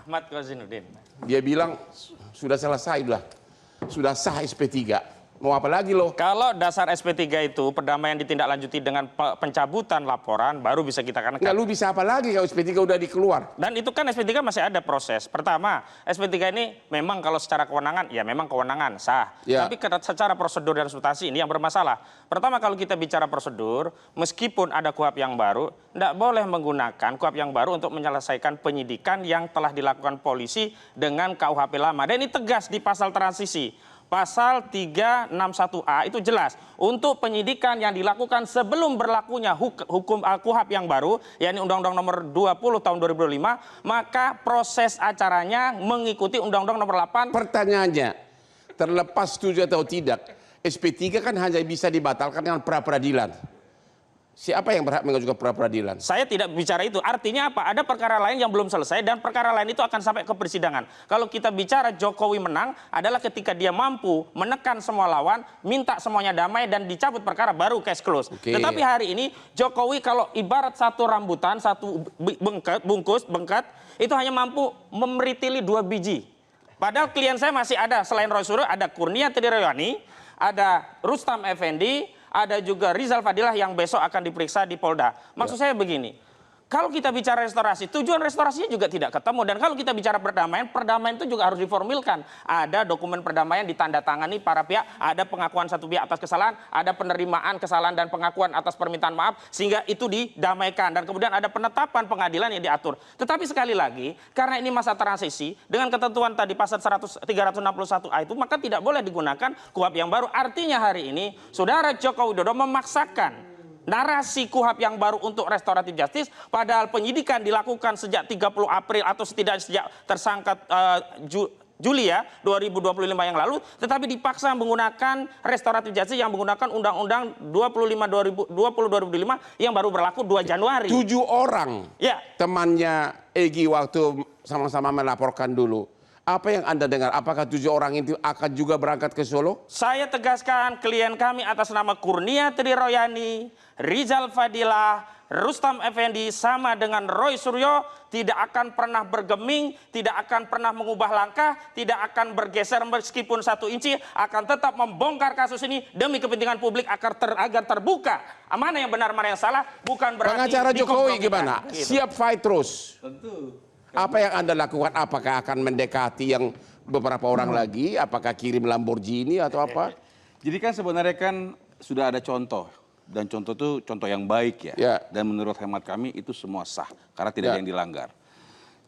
Ahmad Kozinuddin. Dia bilang sudah selesai, sudah sah SP3. Mau apa lagi loh? Kalau dasar SP3 itu perdamaian ditindaklanjuti dengan pencabutan laporan, baru bisa kita katakan. Nggak, lu bisa apa lagi kalau SP3 udah dikeluar? Dan itu kan SP3 masih ada proses. Pertama, SP3 ini memang kalau secara kewenangan, ya memang kewenangan, sah. Ya. Tapi secara prosedur dan substansi ini yang bermasalah. Pertama, kalau kita bicara prosedur, meskipun ada KUHP yang baru, tidak boleh menggunakan KUHP yang baru untuk menyelesaikan penyidikan yang telah dilakukan polisi dengan KUHP lama. Dan ini tegas di pasal transisi. Pasal 361A itu jelas untuk penyidikan yang dilakukan sebelum berlakunya hukum KUHP yang baru, yakni Undang-Undang Nomor 20 Tahun 2005, maka proses acaranya mengikuti Undang-Undang Nomor 8. Pertanyaannya, terlepas setuju atau tidak, SP3 kan hanya bisa dibatalkan dengan pra-peradilan. Siapa yang berhak mengajukan pra-peradilan? Saya tidak bicara itu. Artinya apa? Ada perkara lain yang belum selesai dan perkara lain itu akan sampai ke persidangan. Kalau kita bicara Jokowi menang adalah ketika dia mampu menekan semua lawan, minta semuanya damai dan dicabut perkara baru case close. Oke. Tetapi hari ini Jokowi kalau ibarat satu rambutan, satu bengket, itu hanya mampu memeritili 2 biji. Padahal klien saya masih ada selain Roy Suryo, ada Kurnia Triryani, ada Rustam Effendi, ada juga Rizal Fadilah yang besok akan diperiksa di Polda. Maksud saya begini, kalau kita bicara restorasi, tujuan restorasinya juga tidak ketemu. Dan kalau kita bicara perdamaian, perdamaian itu juga harus diformilkan. Ada dokumen perdamaian ditandatangani para pihak, ada pengakuan satu pihak atas kesalahan, ada penerimaan kesalahan dan pengakuan atas permintaan maaf, sehingga itu didamaikan. Dan kemudian ada penetapan pengadilan yang diatur. Tetapi sekali lagi, karena ini masa transisi, dengan ketentuan tadi pasal 361A itu, maka tidak boleh digunakan KUHP yang baru. Artinya hari ini, Saudara Joko Widodo memaksakan narasi KUHP yang baru untuk restoratif justice, padahal penyidikan dilakukan sejak 30 April atau setidaknya sejak tersangka Juli ya 2025 yang lalu, tetapi dipaksa menggunakan restoratif justice yang menggunakan Undang-Undang 20/2005 yang baru berlaku 2 Januari. 7 orang Ya. temannya Egy waktu sama-sama melaporkan dulu. Apa yang Anda dengar? Apakah 7 orang itu akan juga berangkat ke Solo? Saya tegaskan klien kami atas nama Kurnia Triryani, Rizal Fadilah, Rustam Effendi sama dengan Roy Suryo tidak akan pernah bergeming, tidak akan pernah mengubah langkah, tidak akan bergeser meskipun 1 inci, akan tetap membongkar kasus ini demi kepentingan publik agar terbuka. Mana yang benar, mana yang salah, bukan berarti Pengacara Jokowi gimana? Gitu. Siap fight terus? Tentu. Apa yang Anda lakukan? Apakah akan mendekati yang beberapa orang lagi? Apakah kirim Lamborghini atau apa? Jadi kan sebenarnya kan sudah ada contoh. Dan contoh itu contoh yang baik ya. Ya. Dan menurut hemat kami itu semua sah. Karena tidak Ya. ada yang dilanggar.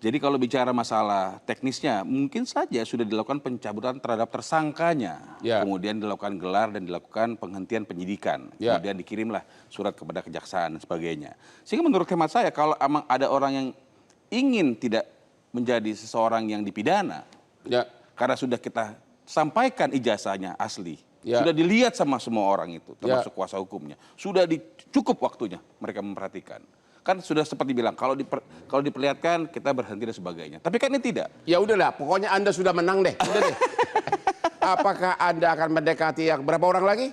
Jadi kalau bicara masalah teknisnya, mungkin saja sudah dilakukan pencabutan terhadap tersangkanya. Ya. Kemudian dilakukan gelar dan dilakukan penghentian penyidikan. Ya. Kemudian dikirimlah surat kepada kejaksaan dan sebagainya. Sehingga menurut hemat saya kalau emang ada orang yang ingin tidak menjadi seseorang yang dipidana, Ya. karena sudah kita sampaikan ijazahnya asli, Ya. sudah dilihat sama semua orang itu, termasuk kuasa hukumnya, sudah cukup waktunya mereka memperhatikan. Kan sudah seperti bilang, kalau diperlihatkan kita berhenti dan sebagainya. Tapi kan ini tidak. Ya udahlah, pokoknya Anda sudah menang deh. Udah deh. Apakah Anda akan mendekati yang berapa orang lagi?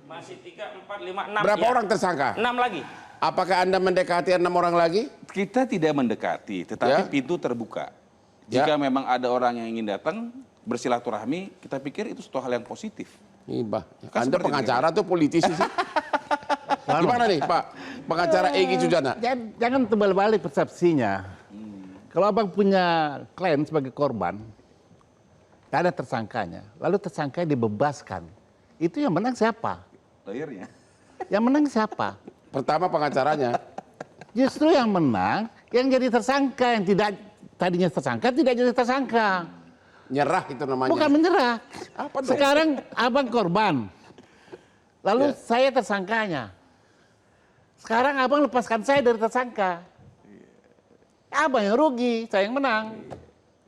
Masih 3, 4, 5, 6. Berapa ya. orang tersangka? 6 lagi. Apakah Anda mendekati 6 orang lagi? Kita tidak mendekati, tetapi Ya. pintu terbuka. Ya. Jika memang ada orang yang ingin datang, bersilaturahmi, kita pikir itu suatu hal yang positif. Ibah, Kan Anda seperti pengacara tuh politisi sih. Gimana nih Pak, pengacara Egy Sujana? Jangan tebal balik persepsinya. Kalau abang punya klien sebagai korban, gak ada tersangkanya, lalu tersangkanya dibebaskan, itu yang menang siapa? Lawyernya. Yang menang siapa? Pertama pengacaranya. Justru yang menang, yang jadi tersangka, yang tidak tadinya tersangka tidak jadi tersangka. Nyerah itu namanya. Bukan menyerah. Apa dong? Sekarang abang korban, lalu Ya. saya tersangkanya. Sekarang abang lepaskan saya dari tersangka. Abang yang rugi, saya yang menang.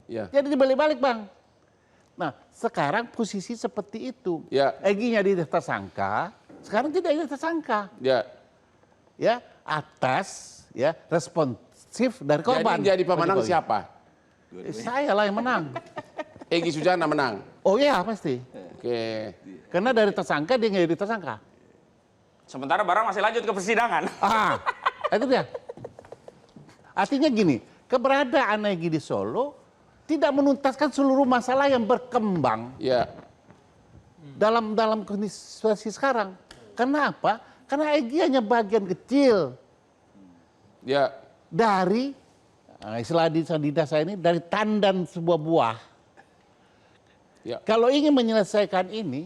Ya. Jadi dibalik-balik bang. Nah sekarang posisi seperti itu. Ya. Egy-nya jadi tersangka, sekarang tidak jadi tersangka. Ya. Ya atas ya responsif dari korban. Jadi pemenang Pak Jokowi. siapa? Saya lah yang menang. Egy Sujana menang. Oh iya pasti. Oke. Karena dari tersangka dia nggak jadi tersangka. Sementara barang masih lanjut ke persidangan. Ah, itu dia. Artinya gini, keberadaan Egy di Solo tidak menuntaskan seluruh masalah yang berkembang Ya. dalam kondisi situasi sekarang. Kenapa? Karena Egy hanya bagian kecil Ya. dari istilah Adinda saya ini dari tandan sebuah buah. Ya. Kalau ingin menyelesaikan ini,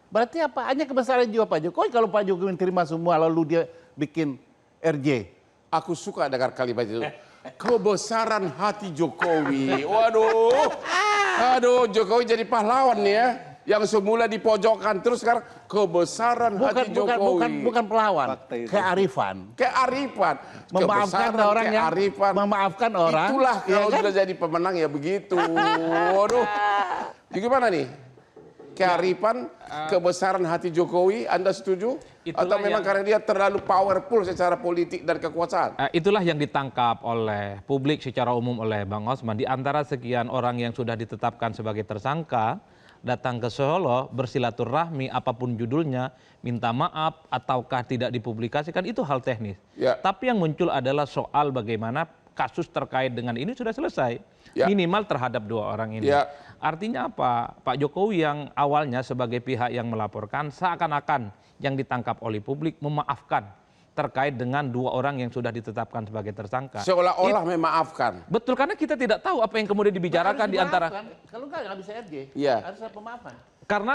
berarti apa? Hanya kebesaran jiwa Pak Jokowi. Kalau Pak Jokowi terima semua lalu dia bikin RJ. Aku suka dengar kalimat itu. Kebesaran hati Jokowi. Waduh. Aduh, Jokowi jadi pahlawan nih ya. Yang semula dipojokkan terus sekarang kebesaran hati Jokowi. Bukan pelawan, Fakta itu. kearifan. Kearifan. Memaafkan Kebesaran, orang yang kearifan. memaafkan orang. Itulah ya kalau kan? sudah jadi pemenang ya begitu. Waduh. Gimana nih? Kearifan, kebesaran hati Jokowi, Anda setuju? Itulah Atau memang yang- karena dia terlalu powerful secara politik dan kekuasaan? Itulah yang ditangkap oleh publik secara umum oleh Bang Osman. Di antara sekian orang yang sudah ditetapkan sebagai tersangka, datang ke Solo, bersilaturahmi, apapun judulnya, minta maaf, ataukah tidak dipublikasikan, itu hal teknis. Ya. Tapi yang muncul adalah soal bagaimana kasus terkait dengan ini sudah selesai. Ya. Minimal terhadap dua orang ini. Ya. Artinya apa? Pak Jokowi yang awalnya sebagai pihak yang melaporkan, seakan-akan yang ditangkap oleh publik memaafkan terkait dengan dua orang yang sudah ditetapkan sebagai tersangka. Seolah-olah memaafkan. Betul, karena kita tidak tahu apa yang kemudian dibicarakan Harus di antara. dimaafkan. Kalau nggak bisa RJ. Iya. Harus ada pemaafan. Karena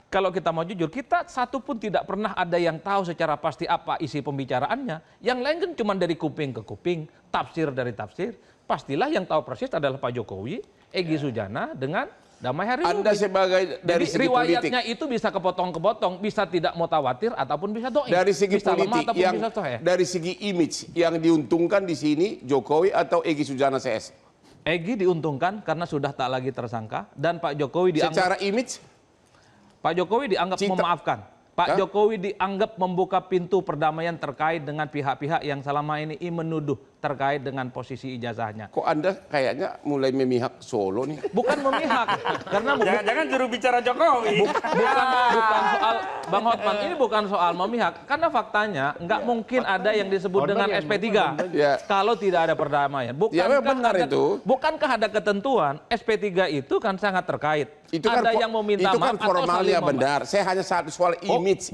kalau kita mau jujur, kita satu pun tidak pernah ada yang tahu secara pasti apa isi pembicaraannya. Yang lain kan cuma dari kuping ke kuping, tafsir dari tafsir. Pastilah yang tahu persis adalah Pak Jokowi, Egy Sujana dengan Damai Hari Anda Lubis. sebagai dari Jadi segi politik, riwayatnya itu bisa kepotong-kepotong, bisa tidak mutawatir ataupun bisa doing. dari segi bisa lemah politik ataupun yang bisa sahih. dari segi image yang diuntungkan di sini Jokowi atau Egy Sujana CS? Egy diuntungkan karena sudah tak lagi tersangka dan Pak Jokowi dianggap Secara image, Citra. memaafkan. Pak Hah? Jokowi dianggap membuka pintu perdamaian terkait dengan pihak-pihak yang selama ini menuduh terkait dengan posisi ijazahnya. kok Anda kayaknya mulai memihak Solo nih? Bukan memihak, karena Jangan-jangan juru bicara Jokowi. bukan soal Bang Hotman, ini bukan soal memihak, karena faktanya nggak mungkin ada yang disebut dengan SP3 Ya. kalau tidak ada perdamaian. Ya, memang benar itu. Bukankah ada ketentuan SP3 itu kan sangat terkait. Itu kan ada yang meminta itu kan maaf atau formalnya saling benar. Saya hanya satu soal image,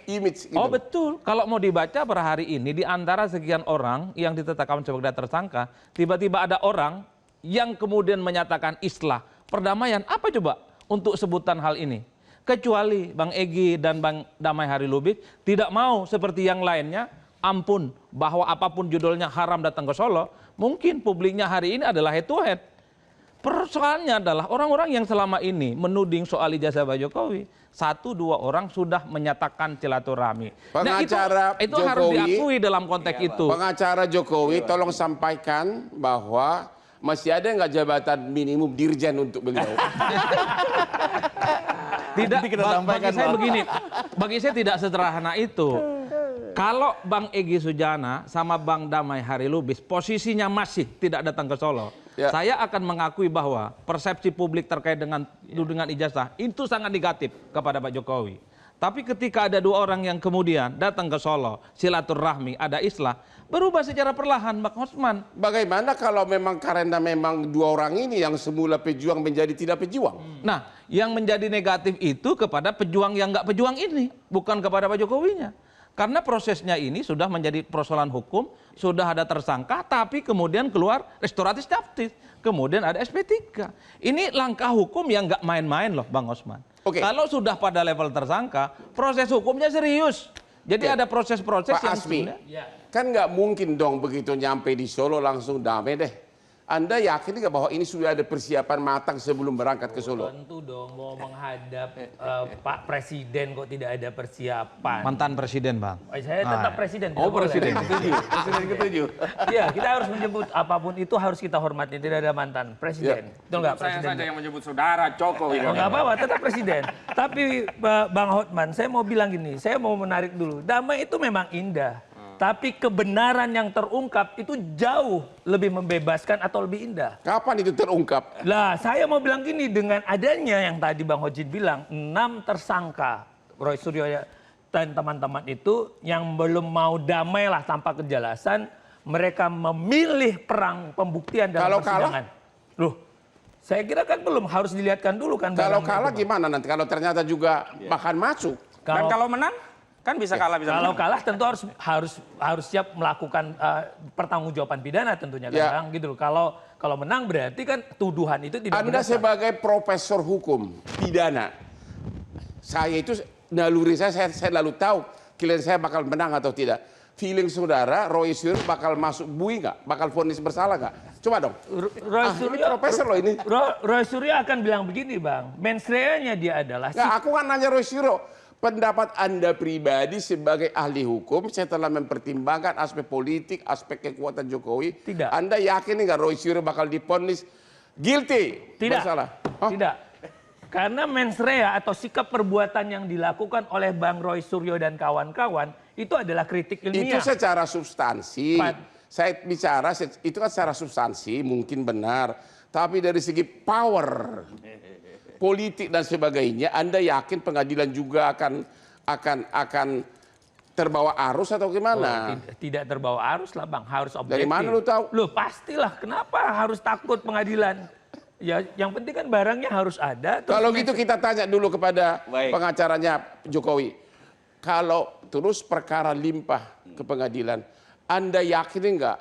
image gitu. Oh betul, kalau mau dibaca per hari ini di antara sekian orang yang ditetapkan sebagai tersangka, tiba-tiba ada orang yang kemudian menyatakan islah, perdamaian, apa coba untuk sebutan hal ini? Kecuali Bang Egy dan Bang Damai Hari Lubis tidak mau seperti yang lainnya, ampun bahwa apapun judulnya haram datang ke Solo, mungkin publiknya hari ini adalah head to head. Persoalannya adalah orang-orang yang selama ini menuding soal ijazah Pak Jokowi, 1-2 orang sudah menyatakan silaturahmi. Pengacara itu harus Jokowi- diakui dalam konteks itu. Pengacara Jokowi tolong sampaikan bahwa masih ada nggak jabatan minimum dirjen untuk beliau? Tidak, bagi saya begini, bagi saya tidak sederhana itu. Kalau Bang Egy Sujana sama Bang Damai Hari Lubis posisinya masih tidak datang ke Solo, Ya. saya akan mengakui bahwa persepsi publik terkait dengan tudingan ijazah itu sangat negatif kepada Pak Jokowi. Tapi ketika ada dua orang yang kemudian datang ke Solo, silaturahmi, ada islah, berubah secara perlahan, Bang Osman. Bagaimana kalau memang karena memang dua orang ini yang semula pejuang menjadi tidak pejuang? Nah, yang menjadi negatif itu kepada pejuang yang nggak pejuang ini, bukan kepada Pak Jokowinya. Karena prosesnya ini sudah menjadi persoalan hukum, sudah ada tersangka, tapi kemudian keluar restoratif justice, kemudian ada SP3. Ini langkah hukum yang nggak main-main loh, Bang Osman. Oke. Kalau sudah pada level tersangka, proses hukumnya serius. Jadi Oke. ada proses-proses Pak yang Asmi, sebenarnya- kan nggak mungkin dong begitu nyampe di Solo langsung damai deh. Anda yakin nggak bahwa ini sudah ada persiapan matang sebelum berangkat ke Solo? Tentu dong mau menghadap Pak Presiden kok tidak ada persiapan. mantan presiden, Bang. Saya tetap presiden. Oh, tidak boleh. presiden. Presiden ketujuh. Iya, kita harus menyebut apapun itu harus kita hormati. Tidak ada mantan presiden. Betul nggak Saya presiden? saja yang menyebut saudara Jokowi. Oh, nggak apa-apa, tetap presiden. Tapi Bang Hotman, saya mau bilang gini, saya mau menarik dulu. Damai itu memang indah. Tapi kebenaran yang terungkap itu jauh lebih membebaskan atau lebih indah. Kapan itu terungkap? Lah, saya mau bilang gini, dengan adanya yang tadi Bang Hojin bilang, 6 tersangka Roy Suryo dan teman-teman itu yang belum mau damai lah tanpa kejelasan, mereka memilih perang pembuktian dalam Kalau kalah? persidangan. Loh, saya kira kan belum, harus dilihatkan dulu kan. Kalau barangnya kalah itu, Bang. gimana nanti? Kalau ternyata juga bahkan masuk. Dan kalau menang, kan bisa kalah bisa Kalau menang. kalah tentu harus siap melakukan pertanggungjawaban pidana tentunya kan, Ya. Bang, gitu loh. Kalau menang berarti kan tuduhan itu tidak Anda berdasar. sebagai profesor hukum pidana, saya itu naluri saya lalu tahu klien saya bakal menang atau tidak. Feeling saudara, Roy Suryo bakal masuk bui nggak? Bakal vonis bersalah nggak? Coba dong. Roy Ini Suryo, profesor loh ini. Roy Suryo akan bilang begini, Bang. Mens rea-nya dia adalah Nggak, aku kan nanya Roy Suryo. Pendapat Anda pribadi sebagai ahli hukum setelah mempertimbangkan aspek politik, aspek kekuatan Jokowi. Tidak. Anda yakin nggak Roy Suryo bakal divonis guilty? Tidak. Bersalah? Hah? Tidak. Karena mens rea atau sikap perbuatan yang dilakukan oleh Bang Roy Suryo dan kawan-kawan itu adalah kritik Itu ilmiah. secara substansi. Pak. Saya bicara itu kan secara substansi mungkin benar, tapi dari segi power politik dan sebagainya, Anda yakin pengadilan juga akan terbawa arus atau gimana? Tidak terbawa arus lah, Bang, harus objektif. Dari mana lu tahu? Loh, pastilah. Kenapa harus takut pengadilan? Ya, yang penting kan barangnya harus ada. terus Kalau gitu kita tanya dulu kepada Baik. pengacaranya Jokowi. Kalau terus perkara limpah ke pengadilan, Anda yakin nggak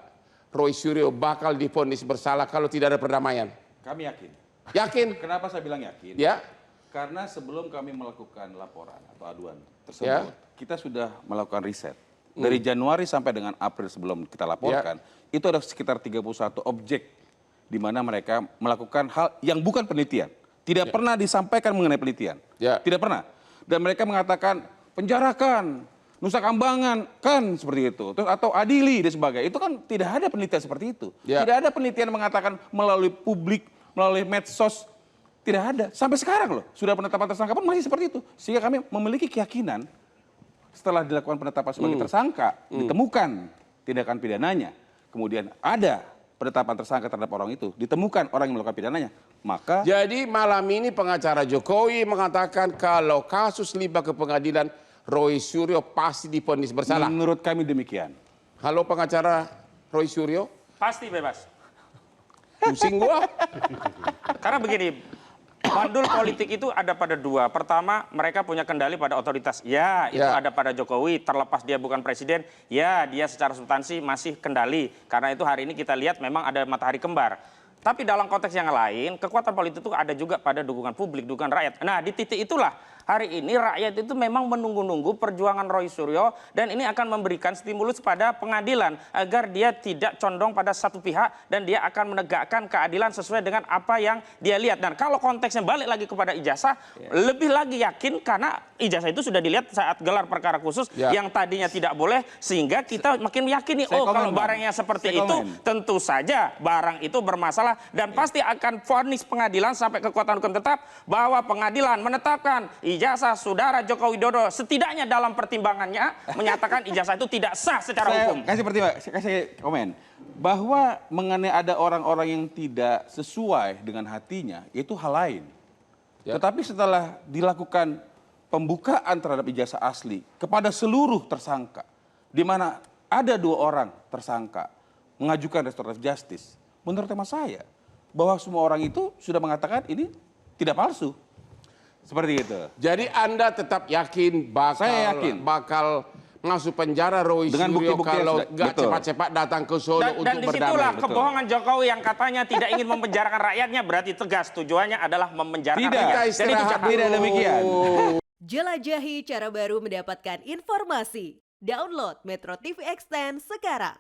Roy Suryo bakal divonis bersalah kalau tidak ada perdamaian? Kami yakin. Yakin? Kenapa saya bilang yakin? Ya? Karena sebelum kami melakukan laporan atau aduan Ya. tersebut, kita sudah melakukan riset. Dari Januari sampai dengan April sebelum kita laporkan, itu ada sekitar 31 objek di mana mereka melakukan hal yang bukan penelitian. Tidak pernah disampaikan mengenai penelitian. Ya. Tidak pernah. Dan mereka mengatakan, penjarakan, Nusa Kambangan, kan seperti itu. Terus, atau adili dan sebagainya. Itu kan tidak ada penelitian seperti itu. Ya. Tidak ada penelitian mengatakan melalui publik, melalui medsos. Tidak ada. Sampai sekarang loh, sudah penetapan tersangka pun masih seperti itu. Sehingga kami memiliki keyakinan setelah dilakukan penetapan sebagai tersangka, ditemukan tindakan pidananya, kemudian ada penetapan tersangka terhadap orang itu, ditemukan orang yang melakukan pidananya, maka Jadi malam ini pengacara Jokowi mengatakan kalau kasus limbah ke pengadilan, Roy Suryo pasti divonis bersalah. menurut kami demikian. Halo pengacara Roy Suryo, Pasti bebas. pusing gua. Karena begini, bandul politik itu ada pada dua. Pertama, mereka punya kendali pada otoritas. Ya, itu Ya. ada pada Jokowi. Terlepas dia bukan presiden, ya dia secara substansi masih kendali. Karena itu hari ini kita lihat memang ada matahari kembar. Tapi dalam konteks yang lain, kekuatan politik itu ada juga pada dukungan publik, dukungan rakyat. Nah, di titik itulah hari ini rakyat itu memang menunggu-nunggu perjuangan Roy Suryo dan ini akan memberikan stimulus pada pengadilan agar dia tidak condong pada satu pihak dan dia akan menegakkan keadilan sesuai dengan apa yang dia lihat. Dan kalau konteksnya balik lagi kepada ijazah, lebih lagi yakin karena ijazah itu sudah dilihat saat gelar perkara khusus yang tadinya tidak boleh, sehingga kita makin meyakini, Saya oh komen, kalau Bang. barangnya seperti Saya itu, komen. tentu saja barang itu bermasalah dan pasti akan vonis pengadilan sampai kekuatan hukum tetap bahwa pengadilan menetapkan ijazah saudara Joko Widodo setidaknya dalam pertimbangannya menyatakan ijazah itu tidak sah secara hukum. Saya kasih komen bahwa mengenai ada orang-orang yang tidak sesuai dengan hatinya itu hal lain. Tetapi setelah dilakukan pembukaan terhadap ijazah asli kepada seluruh tersangka, di mana ada 2 orang tersangka mengajukan restoratif justice, menurut tema saya bahwa semua orang itu sudah mengatakan ini tidak palsu. Seperti itu. Jadi Anda tetap yakin Saya yakin. bakal masuk penjara Roy Dengan Suryo bukti-bukti yang kalau sudah- nggak betul. cepat-cepat datang ke Solo Dan untuk disitulah berdamai. kebohongan Jokowi yang katanya tidak ingin memenjarakan rakyatnya berarti tegas tujuannya adalah memenjarakan Tidak. rakyat. Kita Jadi itu istirahat jangan. Tidak dulu. demikian. Jelajahi cara baru mendapatkan informasi. Download Metro TV Extend sekarang.